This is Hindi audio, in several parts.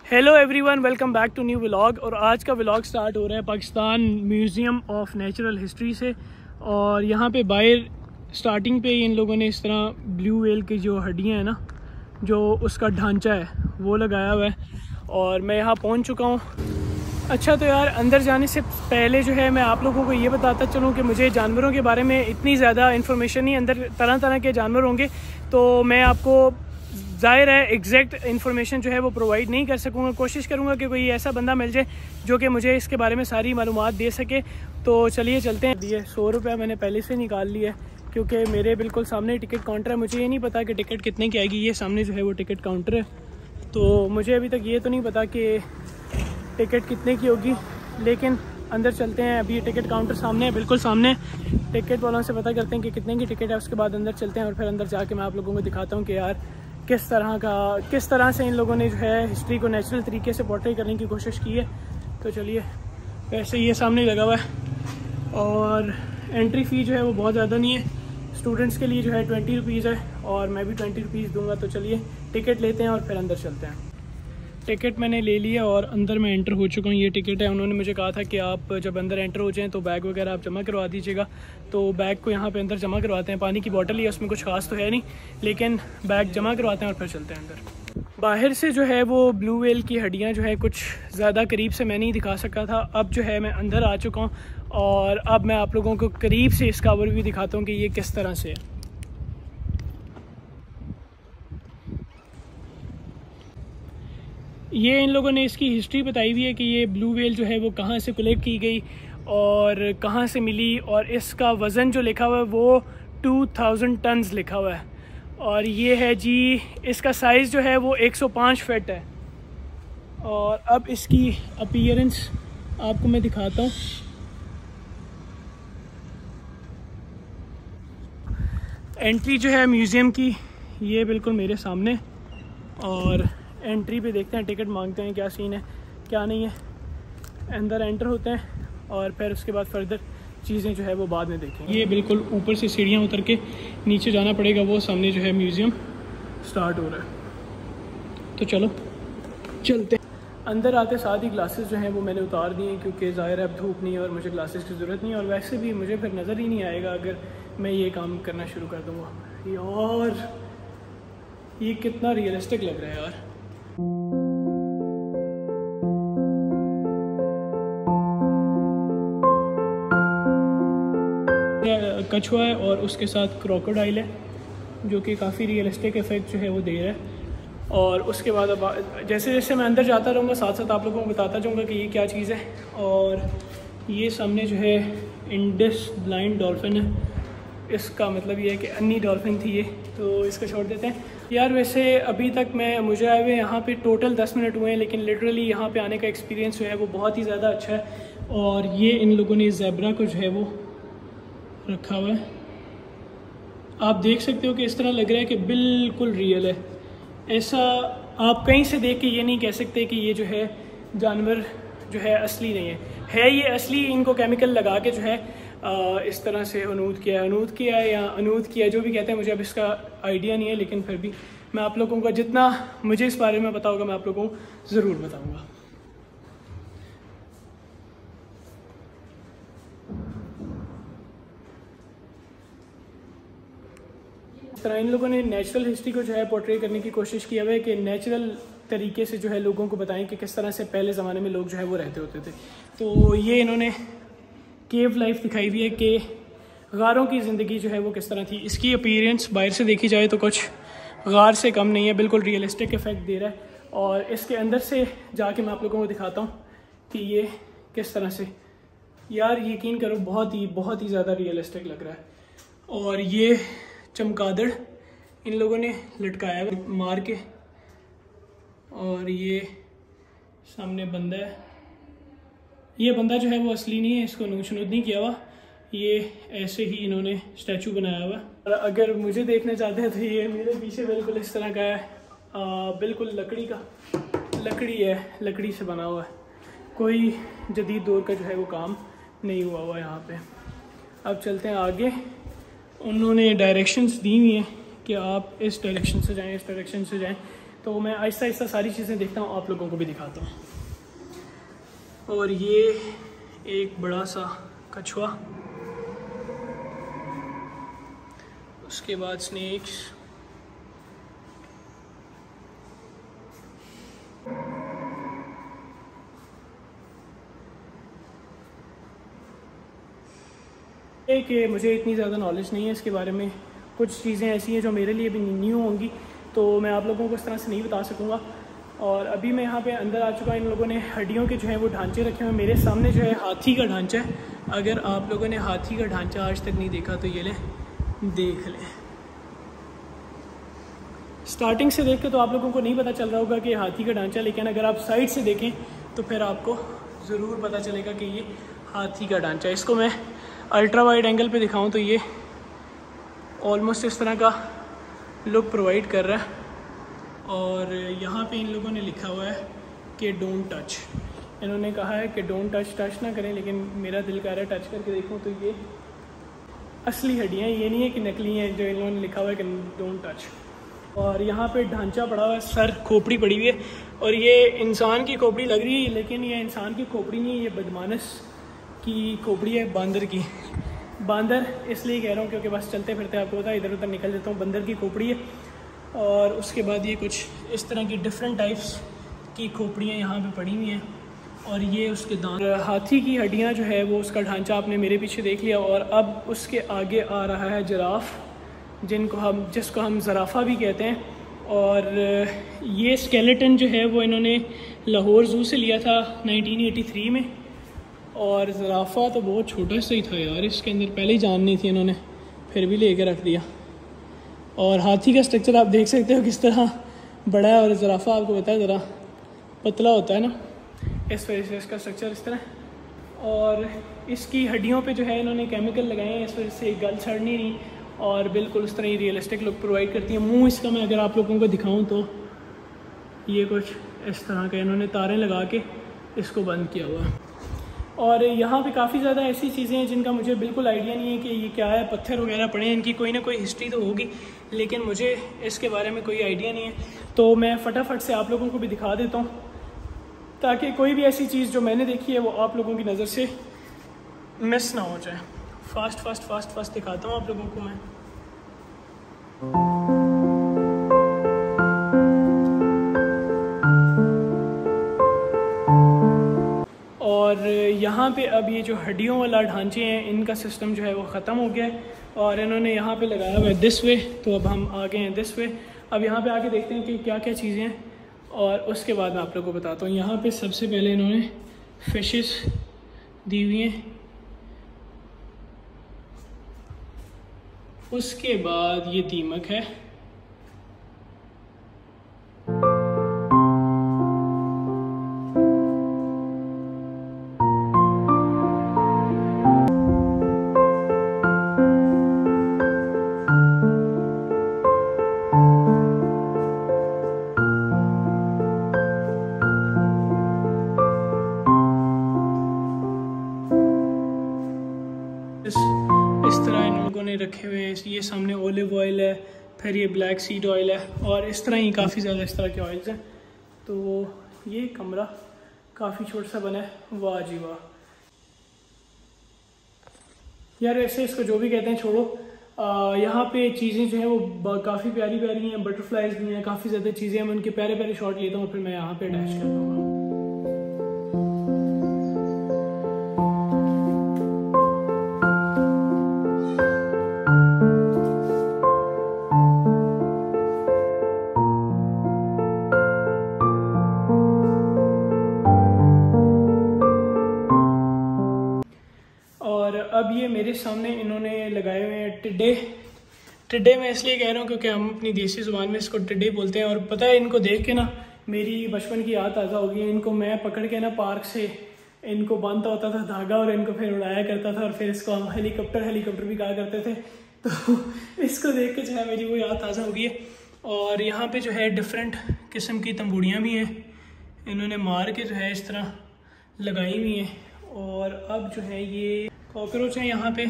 Hello everyone, welcome back to new vlog. और आज का व्लॉग स्टार्ट हो रहा है Pakistan museum of natural history से। और यहाँ पे बाहर स्टार्टिंग पे इन लोगों ने इस तरह ब्लू व्हेल की जो हड्डियाँ हैं ना, जो उसका ढांचा है वो लगाया हुआ है। और मैं यहाँ पहुँच चुका हूँ। अच्छा, तो यार अंदर जाने से पहले जो है मैं आप लोगों को ये बताता चलूँ कि मुझे जानवरों के बारे में इतनी ज़्यादा इन्फॉर्मेशन नहीं, अंदर तरह तरह के जानवर होंगे तो मैं आपको ज़ाहिर है एग्जैक्ट इन्फॉर्मेशन जो है वो प्रोवाइड नहीं कर सकूँगा। कोशिश करूँगा कि कोई ऐसा बंदा मिल जाए जो कि मुझे इसके बारे में सारी मालूमात दे सके। तो चलिए चलते हैं। ये 100 रुपया मैंने पहले से निकाल लिया है क्योंकि मेरे बिल्कुल सामने टिकट काउंटर है। मुझे ये नहीं पता कि टिकट कितने की आएगी। ये सामने जो है वो टिकट काउंटर है, तो मुझे अभी तक ये तो नहीं पता कि टिकट कितने की होगी, लेकिन अंदर चलते हैं। अभी टिकट काउंटर सामने है, बिल्कुल सामने। टिकट वालों से पता करते हैं कि कितने की टिकट है, उसके बाद अंदर चलते हैं और फिर अंदर जाके मैं आप लोगों को दिखाता हूँ कि यार किस तरह से इन लोगों ने जो है हिस्ट्री को नेचुरल तरीके से पोर्ट्रे करने की कोशिश की है। तो चलिए, वैसे ये सामने लगा हुआ है और एंट्री फ़ी जो है वो बहुत ज़्यादा नहीं है। स्टूडेंट्स के लिए जो है 20 रुपीज़ है और मैं भी 20 रुपीज़ दूंगा। तो चलिए टिकट लेते हैं और फिर अंदर चलते हैं। टिकट मैंने ले लिया और अंदर मैं एंटर हो चुका हूँ। ये टिकट है। उन्होंने मुझे कहा था कि आप जब अंदर एंटर हो जाएं तो बैग वगैरह आप जमा करवा दीजिएगा। तो बैग को यहाँ पे अंदर जमा करवाते हैं। पानी की बोतल ही है, उसमें कुछ खास तो है नहीं, लेकिन बैग जमा करवाते हैं और फिर चलते हैं अंदर। बाहर से जो है वो ब्लू व्हेल की हड्डियाँ जो है कुछ ज़्यादा करीब से मैं नहीं दिखा सका था। अब जो है मैं अंदर आ चुका हूँ और अब मैं आप लोगों को करीब से इसका ओवरव्यू दिखाता हूँ कि ये किस तरह से है। ये इन लोगों ने इसकी हिस्ट्री बताई हुई है कि ये ब्लू व्हेल जो है वो कहाँ से कलेक्ट की गई और कहाँ से मिली, और इसका वज़न जो लिखा हुआ है वो 2000 टन्स लिखा हुआ है। और ये है जी, इसका साइज़ जो है वो 105 फीट है। और अब इसकी अपीयरेंस आपको मैं दिखाता हूँ। एंट्री जो है म्यूज़ियम की ये बिल्कुल मेरे सामने, और एंट्री पे देखते हैं, टिकट मांगते हैं, क्या सीन है क्या नहीं है। अंदर एंटर होते हैं और फिर उसके बाद फर्दर चीज़ें जो है वो बाद में देखेंगे। ये बिल्कुल ऊपर से सीढ़ियाँ उतर के नीचे जाना पड़ेगा। वो सामने जो है म्यूज़ियम स्टार्ट हो रहा है। तो चलो चलते हैं। अंदर आते साथ ही ग्लासेस जो हैं वो मैंने उतार दिए क्योंकि ज़ाहिर है अब धूप नहीं है और मुझे ग्लासेस की ज़रूरत नहीं है। और वैसे भी मुझे फिर नज़र ही नहीं आएगा अगर मैं ये काम करना शुरू कर दूँगा। यार ये कितना रियलिस्टिक लग रहा है यार। कछुआ है और उसके साथ क्रोकोडाइल है जो कि काफ़ी रियलिस्टिक इफेक्ट जो है वो दे रहा है। और उसके बाद अब जैसे जैसे मैं अंदर जाता रहूँगा साथ साथ आप लोगों को बताता जाऊँगा कि ये क्या चीज़ है। और ये सामने जो है इंडस ब्लाइंड डॉल्फिन है। इसका मतलब ये है कि अन्नी डॉल्फिन थी ये, तो इसको छोड़ देते हैं। यार वैसे अभी तक मुझे आए हुए यहाँ पे टोटल 10 मिनट हुए हैं, लेकिन लिटरली यहाँ पे आने का एक्सपीरियंस जो है वो बहुत ही ज़्यादा अच्छा है। और ये इन लोगों ने ज़ेब्रा को जो है वो रखा हुआ है। आप देख सकते हो कि इस तरह लग रहा है कि बिल्कुल रियल है। ऐसा आप कहीं से देख के ये नहीं कह सकते कि ये जो है जानवर जो है असली नहीं है ये असली। इनको केमिकल लगा के जो है इस तरह से अनूद किया है या अनूद किया, जो भी कहते हैं, मुझे अब इसका आइडिया नहीं है। लेकिन फिर भी मैं आप लोगों का जितना मुझे इस बारे में पता होगा मैं आप लोगों को ज़रूर बताऊँगा। तरह इन लोगों ने नेचुरल हिस्ट्री को जो है पोर्ट्रे करने की कोशिश किया हुआ है कि नेचुरल तरीके से जो है लोगों को बताएं कि किस तरह से पहले ज़माने में लोग जो है वो रहते होते थे। तो ये इन्होंने केव लाइफ दिखाई हुई है कि गारों की ज़िंदगी जो है वो किस तरह थी। इसकी अपीयरेंस बाहर से देखी जाए तो कुछ गार से कम नहीं है, बिल्कुल रियलिस्टिक इफेक्ट दे रहा है। और इसके अंदर से जाके मैं आप लोगों को दिखाता हूँ कि ये किस तरह से, यार यकीन करो बहुत ही ज़्यादा रियलिस्टिक लग रहा है। और ये चमगादड़ इन लोगों ने लटकाया मार के। और ये सामने बंदा है। ये बंदा जो है वो असली नहीं है, इसको नूच नहीं किया हुआ, ये ऐसे ही इन्होंने स्टैचू बनाया हुआ। और अगर मुझे देखना चाहते हैं तो ये मेरे पीछे बिल्कुल इस तरह का है। बिल्कुल लकड़ी है, लकड़ी से बना हुआ है। कोई जदीद दौर का जो है वो काम नहीं हुआ यहाँ पे। अब चलते हैं आगे। उन्होंने डायरेक्शंस दी हुई हैं कि आप इस डायरेक्शन से जाएं, इस डायरेक्शन से जाएं। तो मैं आहिस्ता आहिस्ता सारी चीज़ें देखता हूँ, आप लोगों को भी दिखाता हूँ। और ये एक बड़ा सा कछुआ, उसके बाद स्नेक्स, कि मुझे इतनी ज़्यादा नॉलेज नहीं है इसके बारे में, कुछ चीज़ें ऐसी हैं जो मेरे लिए भी न्यू होंगी, तो मैं आप लोगों को इस तरह से नहीं बता सकूँगा। और अभी मैं यहाँ पे अंदर आ चुका, इन लोगों ने हड्डियों के जो है वो ढांचे रखे हुए हैं। मेरे सामने जो है हाथी का ढांचा है, अगर आप लोगों ने हाथी का ढांचा आज तक नहीं देखा तो ये लें, देख लें। स्टार्टिंग से देख के तो आप लोगों को नहीं पता चल रहा होगा कि हाथी का ढांचा, लेकिन अगर आप साइड से देखें तो फिर आपको ज़रूर पता चलेगा कि ये हाथी का ढांचा है। इसको मैं अल्ट्रा वाइड एंगल पे दिखाऊं तो ये ऑलमोस्ट इस तरह का लुक प्रोवाइड कर रहा है। और यहाँ पे इन लोगों ने लिखा हुआ है कि डोंट टच, इन्होंने कहा है कि डोंट टच ना करें, लेकिन मेरा दिल कर रहा है टच करके देखूं तो ये असली हड्डियाँ, ये नहीं है कि नकली हैं जो इन्होंने लिखा हुआ है कि डोंट टच। और यहाँ पे ढांचा पड़ा हुआ है, सर खोपड़ी पड़ी हुई है, और ये इंसान की खोपड़ी लग रही है, लेकिन ये इंसान की खोपड़ी नहीं है, ये बदमानस की खोपड़ी है, बंदर की। बंदर इसलिए कह रहा हूँ क्योंकि बस चलते फिरते आपको पता है इधर उधर निकल जाता हूँ। बंदर की खोपड़ी है, और उसके बाद ये कुछ इस तरह की डिफरेंट टाइप्स की खोपड़ियाँ यहाँ पे पड़ी हुई हैं, और ये उसके दांत। हाथी की हड्डियाँ जो है वो उसका ढांचा आपने मेरे पीछे देख लिया, और अब उसके आगे आ रहा है जिराफ, जिसको हम ज़राफ़ा भी कहते हैं। और ये स्केलेटन जो है वो इन्होंने लाहौर ज़ू से लिया था 1983 में, और ज़राफ़ा तो बहुत छोटा सा ही था यार, इसके अंदर पहले ही जान नहीं थी इन्होंने, फिर भी लेके रख दिया। और हाथी का स्ट्रक्चर आप देख सकते हो किस तरह बड़ा है, और ज़राफ़ा आपको पता है ज़रा पतला होता है ना, इस वजह से इसका स्ट्रक्चर इस तरह। और इसकी हड्डियों पे जो है इन्होंने केमिकल लगाए हैं, इस वजह से गल सड़नी नहीं, और बिल्कुल उस तरह ही रियलिस्टिक लुक प्रोवाइड करती है। मुंह इसका मैं अगर आप लोगों को दिखाऊं तो ये कुछ इस तरह का इन्होंने तारें लगा के इसको बंद किया हुआ है। और यहाँ पे काफ़ी ज़्यादा ऐसी चीज़ें हैं जिनका मुझे बिल्कुल आइडिया नहीं है कि ये क्या है, पत्थर वगैरह पड़े हैं, इनकी कोई ना कोई हिस्ट्री तो होगी, लेकिन मुझे इसके बारे में कोई आइडिया नहीं है। तो मैं फटाफट से आप लोगों को भी दिखा देता हूँ, ताकि कोई भी ऐसी चीज़ जो मैंने देखी है वो आप लोगों की नज़र से मिस ना हो जाए। फास्ट दिखाता हूँ आप लोगों को मैं। और यहाँ पे अब ये जो हड्डियों वाला ढांचे हैं, इनका सिस्टम जो है वो ख़त्म हो गया है, और इन्होंने यहाँ पे लगाया हुआ है दिस वे। तो अब हम आ गए हैं दिस वे। अब यहाँ पे आके देखते हैं कि क्या क्या चीज़ें हैं, और उसके बाद मैं आप लोगों को बताता हूँ। यहाँ पे सबसे पहले इन्होंने फिशेस दी हुई हैं, उसके बाद ये दीमक है, इस तरह इन लोगों ने रखे हुए हैं। ये सामने ओलिव ऑयल है, फिर ये ब्लैक सीड ऑयल है, और इस तरह ही काफ़ी ज़्यादा इस तरह के ऑयल्स हैं। तो ये कमरा काफ़ी छोटा सा बना है, वाह जी वाह यार। ऐसे इसको जो भी कहते हैं छोड़ो। यहाँ पे चीज़ें जो हैं वो काफ़ी प्यारी प्यारी हैं, बटरफ्लाइज भी हैं, काफ़ी ज़्यादा चीज़ें हैं। मैं उनके प्यारे प्यारे शॉट लेता हूँ, फिर मैं यहाँ पे अटैच कर दूँगा। और अब ये मेरे सामने इन्होंने लगाए हुए हैं टिड्डे। टिड्डे मैं इसलिए कह रहा हूँ क्योंकि हम अपनी देसी ज़ुबान में इसको टिड्डे बोलते हैं। और पता है, इनको देख के ना मेरी बचपन की याद ताज़ा हो गई। इनको मैं पकड़ के ना पार्क से इनको बांधता होता था धागा, और इनको फिर उड़ाया करता था, और फिर इसको हम हेलीकॉप्टर भी कहा करते थे। तो इसको देख के जो है मेरी वो याद ताज़ा हो गई है। और यहाँ पे जो है डिफरेंट किस्म की तंबूड़ियाँ भी हैं, इन्होंने मार के जो है इस तरह लगाई हुई हैं। और अब जो है ये कॉकरोच है यहाँ पे।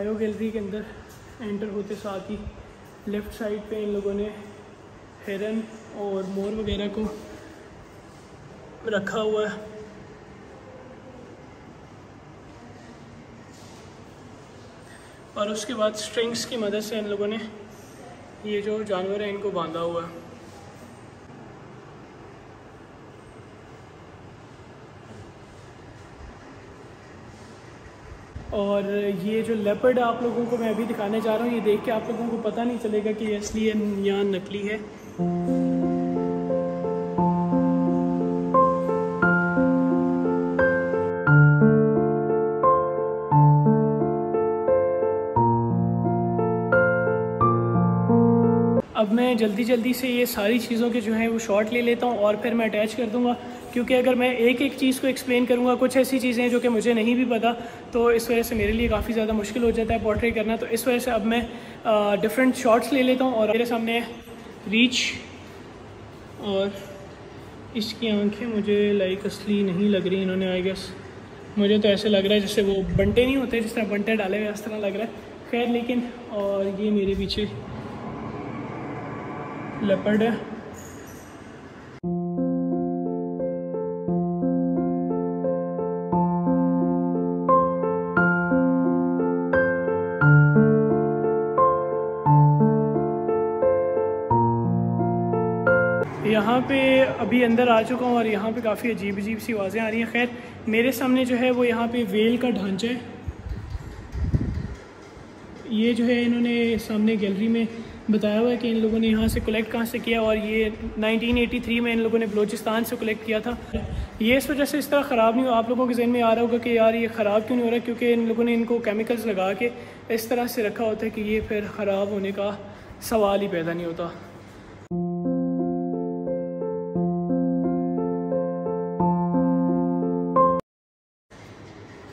बायो गैलरी के अंदर एंटर होते साथ ही लेफ़्ट साइड पे इन लोगों ने हिरन और मोर वगैरह को रखा हुआ है। और उसके बाद स्ट्रिंग्स की मदद से इन लोगों ने ये जो जानवर है इनको बांधा हुआ है। और ये जो लेपर्ड आप लोगों को मैं अभी दिखाने जा रहा हूँ, ये देख के आप लोगों को पता नहीं चलेगा कि ये असली है या नकली है। अब मैं जल्दी से ये सारी चीज़ों के जो हैं वो शॉट ले लेता हूँ और फिर मैं अटैच कर दूँगा, क्योंकि अगर मैं एक एक चीज़ को एक्सप्लेन करूँगा, कुछ ऐसी चीज़ें हैं जो कि मुझे नहीं भी पता, तो इस वजह से मेरे लिए काफ़ी ज़्यादा मुश्किल हो जाता है पोर्ट्रे करना। तो इस वजह से अब मैं डिफरेंट शॉट्स ले लेता हूँ। और मेरे सामने रीछ, और इसकी आंखें मुझे लाइक असली नहीं लग रही इन्होंने, आई गेस मुझे तो ऐसे लग रहा है जैसे वो बंटे नहीं होते, जिस तरह बंटे डाले हुए इस तरह लग रहा है। खैर लेकिन, और ये मेरे पीछे लेपर्ड है। यहाँ पे अभी अंदर आ चुका हूँ और यहाँ पे काफ़ी अजीब सी आवाज़ें आ रही हैं। खैर मेरे सामने जो है वो यहाँ पे वेल का ढांचा है। ये जो है इन्होंने सामने गैलरी में बताया हुआ है कि इन लोगों ने यहाँ से कलेक्ट कहाँ से किया, और ये 1983 में इन लोगों ने बलूचिस्तान से कलेक्ट किया था। ये इस वजह से इस तरह ख़राब नहीं हो, आप लोगों के जहन में आ रहा होगा कि यार ये ख़राब क्यों नहीं हो रहा, क्योंकि इन लोगों ने इनको केमिकल्स लगा के इस तरह से रखा होता है कि ये फिर ख़राब होने का सवाल ही पैदा नहीं होता।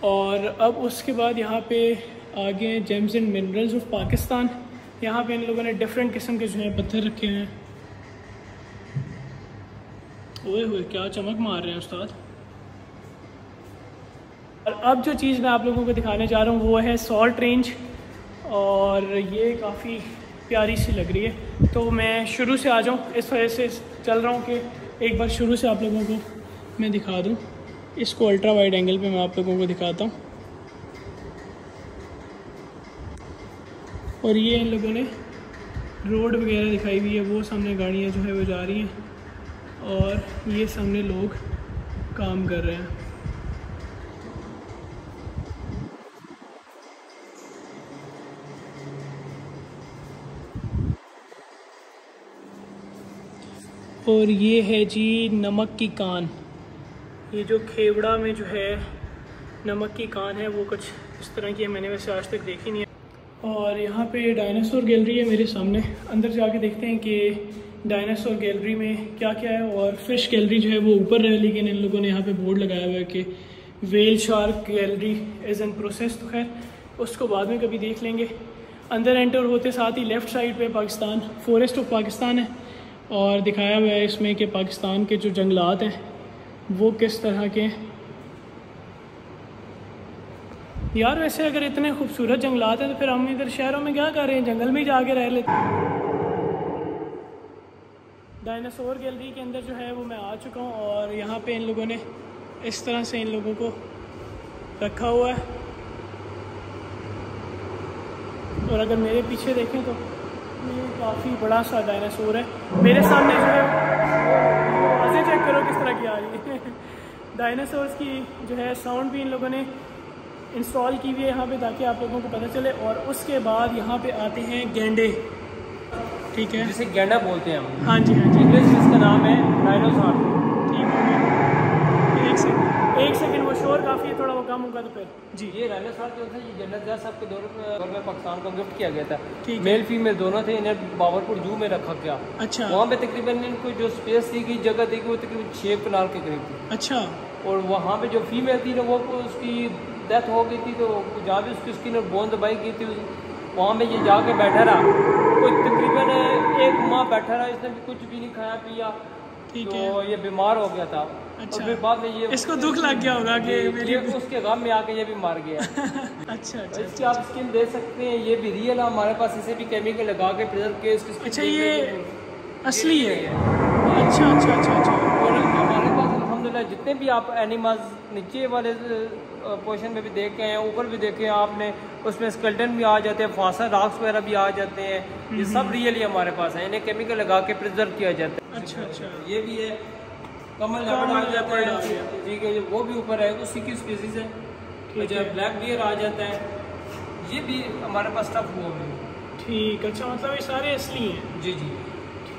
और अब उसके बाद यहाँ पे आगे हैं James and minerals of Pakistan. यहाँ पे इन लोगों ने डिफरेंट किस्म के जो है पत्थर रखे हैं। ओए होए क्या चमक मार रहे हैं उस्ताद। और अब जो चीज़ मैं आप लोगों को दिखाने जा रहा हूँ वो है सॉल्ट रेंज, और ये काफ़ी प्यारी सी लग रही है। तो मैं शुरू से आ जाऊँ, इस वजह से चल रहा हूँ कि एक बार शुरू से आप लोगों को मैं दिखा दूँ। इसको अल्ट्रा वाइड एंगल पे मैं आप लोगों को दिखाता हूँ। और ये इन लोगों ने रोड वगैरह दिखाई हुई है, वो सामने गाड़ियाँ जो है वो जा रही हैं और ये सामने लोग काम कर रहे हैं। और ये है जी नमक की कान। ये जो खेवड़ा में जो है नमक की कान है वो कुछ इस तरह की है, मैंने वैसे आज तक देखी नहीं है। और यहाँ पे डायनासोर गैलरी है मेरे सामने, अंदर जाके देखते हैं कि डायनासोर गैलरी में क्या क्या है। और फिश गैलरी जो है वो ऊपर है, लेकिन इन लोगों ने यहाँ पे बोर्ड लगाया हुआ है कि whale shark gallery is in process. तो खैर उसको बाद में कभी देख लेंगे। अंदर एंटर होते साथ ही लेफ़्ट साइड पे पाकिस्तान फॉरेस्ट ऑफ पाकिस्तान है, और दिखाया हुआ है इसमें कि पाकिस्तान के जो जंगलात हैं वो किस तरह के हैं। यार वैसे अगर इतने खूबसूरत जंगलात हैं तो फिर हम इधर शहरों में क्या कर रहे हैं, जंगल में ही जाके रह लेते। डायनासोर गैलरी के अंदर जो है वो मैं आ चुका हूँ, और यहाँ पे इन लोगों ने इस तरह से इन लोगों को रखा हुआ है। और अगर मेरे पीछे देखें तो ये काफ़ी बड़ा सा डायनासोर है। मेरे सामने जो है आवाज़ें चेक करो किस तरह की आ रही है। डायनासोर्स की जो है साउंड भी इन लोगों ने इंस्टॉल की हुई है यहाँ पे, ताकि आप लोगों को पता चले। और उसके बाद यहाँ पे आते हैं गैंडे, ठीक है, जिसे गैंडा बोलते हैं हम। हाँ जी हाँ जी, इंग्लिश इसका नाम है डायनासोर। ठीक है, एक सेकंड वो शोर काफ़ी है, थोड़ा वो कम होगा तो फिर जी। ये डायनासोर जो था ये जन्नत जहाँ साहब के दौर में पाकिस्तान को गिफ्ट किया गया था। ठीक, मेल फीमेल दोनों थे। इन्हें बाबरपुर जू में रखा गया। अच्छा, वहाँ पे तकरीबन इनको जो स्पेस दी गई, जगह दी गई, वो तकरीबन 6 कनाल के करीब थी। अच्छा, और वहाँ पे जो फीमेल थी ना वो उसकी डेथ हो गई थी, तो जहाँ भी उसकी बोन दबाई गई थी वहाँ पे ये जाके बैठा रहा। कोई तकरीबन 1 माह बैठा रहा, इसने भी कुछ भी नहीं खाया पिया। ठीक तो है, ये बीमार हो गया था। अच्छा। और फिर बाद में ये इसको दुख लग गया होगा कि ये उसके गम में आके ये भी मार गया। अच्छा। इसकी आप स्किन दे सकते हैं, ये भी रियल है हमारे पास, इसे भी केमिकल लगा के प्रिजर्व के इसकी। अच्छा, ये असली है। अच्छा। और हमारे पास अल्हम्दुलिल्लाह जितने भी आप एनिमल्स नीचे वाले पोर्शन में भी देखे हैं, ऊपर भी देखे हैं आपने, उसमें स्केलेटन भी आ जाते हैं, फॉसल रॉक्स वगैरह भी आ जाते हैं। ये सब रियली हमारे पास है, इन्हें केमिकल लगा के प्रिजर्व किया जाता है। अच्छा। ये भी है कमल लेपर्ड आ जाता है, ठीक है, वो भी ऊपर है, उसी की स्पीसीज है। अच्छा, ब्लैक बियर आ जाता है, ये भी हमारे पास टफ हुआ है। ठीक, अच्छा, मतलब ये सारे असली हैं। जी।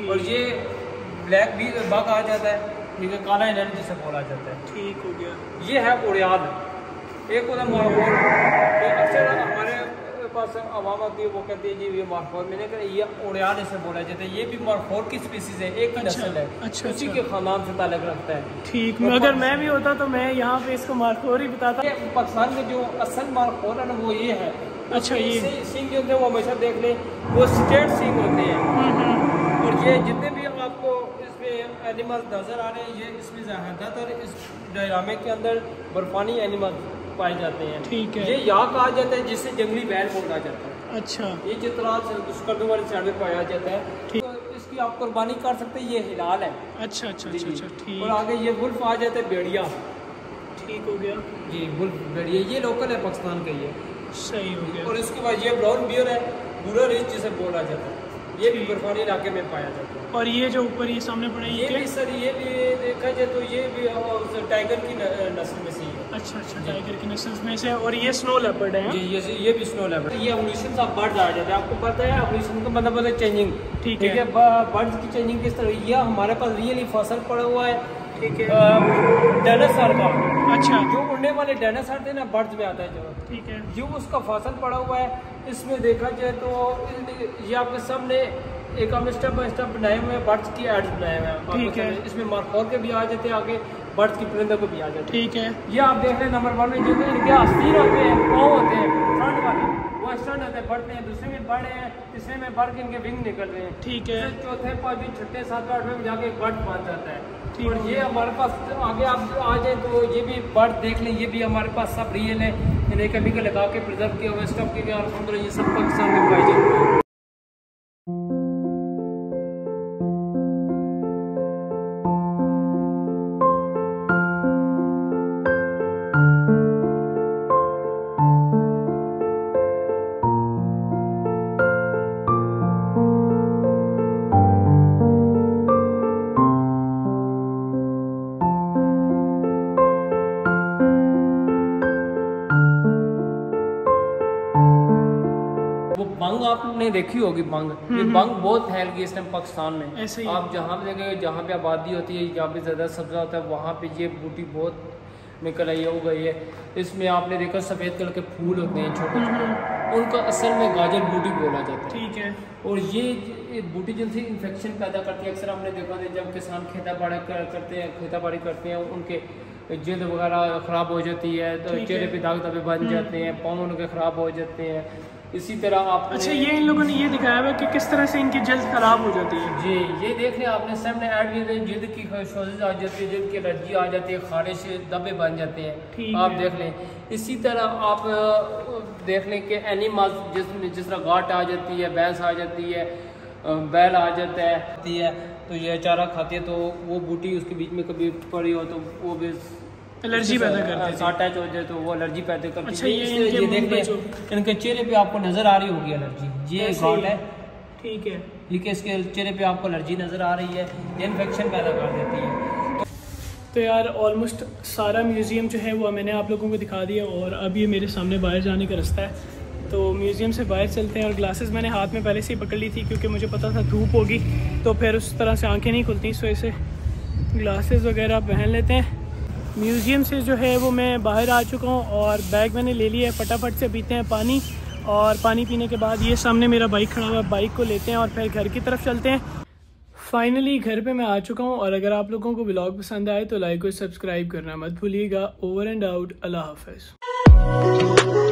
और ये ब्लैक भी बग आ जाता है, ठीक है, काला एनर्जी से बोला जाता है। ठीक हो गया। ये है उड़ियाल, एक होता मार्फोल। तो अक्सर हमारे पास आवाम आती है, वो कहती है जी ये मार्फोल, मैंने कहा ये उड़ियाल इसे बोला जाता है। ये भी मार्फोल की स्पीसीज है, एक ही नस्ल है। अच्छा। उसी के खानदान से ताल्लुक रखता है। ठीक, अगर मैं भी होता तो मैं यहाँ पे इसको मार्फोल ही बताता। पाकिस्तान में जो असल मार्फोल है ना वो ये है। अच्छा, ये सींग जो होते हैं वो हमेशा देख लें, वो स्ट्रेट सींग होते हैं। और ये जितने भी आपको इसमें एनिमल्स नजर आ रहे हैं, ये इसमें ज़्यादातर इस डायरामे के अंदर बर्फानी एनिमल्स पाए जाते हैं। ठीक है। ये यहाँ कहा जाता है जिससे जंगली बैल बोला जाता है। अच्छा। ये जितना स्कर्दू वाली साइड में पाया जाता है, तो इसकी आप कुर्बानी कर सकते हैं। ये हिलाल है। अच्छा। ठीक। और आगे ये वुल्फ आ जाता है, भेड़िया। ठीक हो गया जी, वुल्फ भेड़िया, ये लोकल है पाकिस्तान का। ये सही हो गया। और इसके बाद ये ब्राउन बियर है, भूरा रिच जिसे बोला जाता है, ये भी बर्फानी इलाके में पाया जाता है। और ये जो ऊपर ये सामने पड़े ये भी सर, ये भी देखा जाए तो ये भी टाइगर की नस्ल में से ही है। अच्छा, टाइगर की नस्ल में से। और ये स्नो लेपर्ड है। ये भी स्नो लेपर्ड। ये एवोल्यूशन ऑफ बर्ड्स आ जाते हैं, आपको पता है एवोल्यूशन का मतलब है चेंजिंग। ठीक है, बर्ड्स की चेंजिंग किस तरह, ये हमारे पास रियली फसल पड़ा हुआ है। ठीक है, डायनासोर का। अच्छा, जो उड़ने वाले डायनासोर थे ना, बर्ड्स में आता है जो। ठीक है, जो उसका फसल पड़ा हुआ है। इसमें देखा जाए तो ये आपके सामने एक हम स्टेप बाय स्टेप बनाए हुए हैं, बर्ड्स की एड्स बनाए हुए हैं। ठीक है, इसमें मार्कोर के भी आ जाते हैं, आगे बर्ड्स की परिंदों को भी आ जाते हैं। ठीक है, ये आप देख रहे हैं नंबर 1 में जो इनके आस्तीन होते हैं, पाँव होते हैं फ्रंट वाले, वो स्टैंड होते हैं, बढ़ते हैं। दूसरे में बड़े हैं, तीसरे में बढ़ के इनके विंग निकल रहे हैं। ठीक है, चौथे पाँचवें छठे सातवें आठवें में जाके एक बर्ड बन जाता है। और ये हमारे पास आगे आप आ जाए तो ये भी बर्ड देख लें, ये भी हमारे पास सब रियल है, इन्हें कभी के लगा के प्रिजर्व किया हुआ स्टफ के, और अल्हम्दुलिल्लाह ये सब पाकिस्तान में पाई जाती है। बंग आपने देखी होगी, बंग, ये बंग बहुत फैल गई इस टाइम पाकिस्तान में। ऐसे ही आप जहाँ पे देखेंगे, जहाँ पे आबादी होती है, जहाँ पे ज़्यादा सब्जा होता है, वहाँ पे ये बूटी बहुत निकल आई हो गई है। इसमें आपने देखा सफ़ेद कलर के फूल होते हैं छोटे छोटे, उनका असल में गाजर बूटी बोला जाता है। ठीक है, और ये बूटी जिनसे इन्फेक्शन पैदा करती है। अक्सर हमने देखा था जब किसान खेताबाड़ी करते हैं, उनके जल्द वगैरह ख़राब हो जाती है, तो चेहरे पे दाग धब्बे बन जाते हैं, पाँव उनके ख़राब हो जाते हैं। इसी तरह आप अच्छा, ये इन लोगों ने ये दिखाया हुआ कि किस तरह से इनकी जल्द खराब हो जाती है। जी, ये देख लें आपने सामने ऐड किए, जल्द की सोजिश आ जाती है, जल्द की एलर्जी आ जाती है, खारिश धब्बे बन जाते हैं। आप देख लें। इसी तरह आप देख लें कि एनिमल्स जिस तरह गाट आ जाती है, भैंस आ जाती है, बैल आ जाता है, तो ये चारा खाती है, तो वो बूटी उसके बीच में कभी पड़ी हो तो वो भी एलर्जी पैदा करते हैं, अटैच हो जाए तो वो एलर्जी पैदा करती है। अच्छा, ये देख लें, इनके चेहरे पे आपको नजर आ रही होगी एलर्जी, ये गाट है। ठीक है, इसके चेहरे पे आपको एलर्जी नजर आ रही है, ये इन्फेक्शन पैदा कर देती है। तो यार ऑलमोस्ट सारा म्यूज़ियम जो है वो मैंने आप लोगों को दिखा दिया, और अब ये मेरे सामने बाहर जाने का रास्ता है। तो म्यूज़ियम से बाहर चलते हैं। और ग्लासेस मैंने हाथ में पहले से ही पकड़ ली थी, क्योंकि मुझे पता था धूप होगी तो फिर उस तरह से आँखें नहीं खुलती, सो इसे ग्लासेस वगैरह पहन लेते हैं। म्यूज़ियम से जो है वो मैं बाहर आ चुका हूँ, और बैग मैंने ले लिया है। फटाफट से पीते हैं पानी, और पानी पीने के बाद ये सामने मेरा बाइक खड़ा हुआ है, बाइक को लेते हैं और फिर घर की तरफ चलते हैं। फाइनली घर पे मैं आ चुका हूँ, और अगर आप लोगों को व्लॉग पसंद आए तो लाइक और सब्सक्राइब करना मत भूलिएगा। ओवर एंड आउट, अल्लाह हाफ़िज़।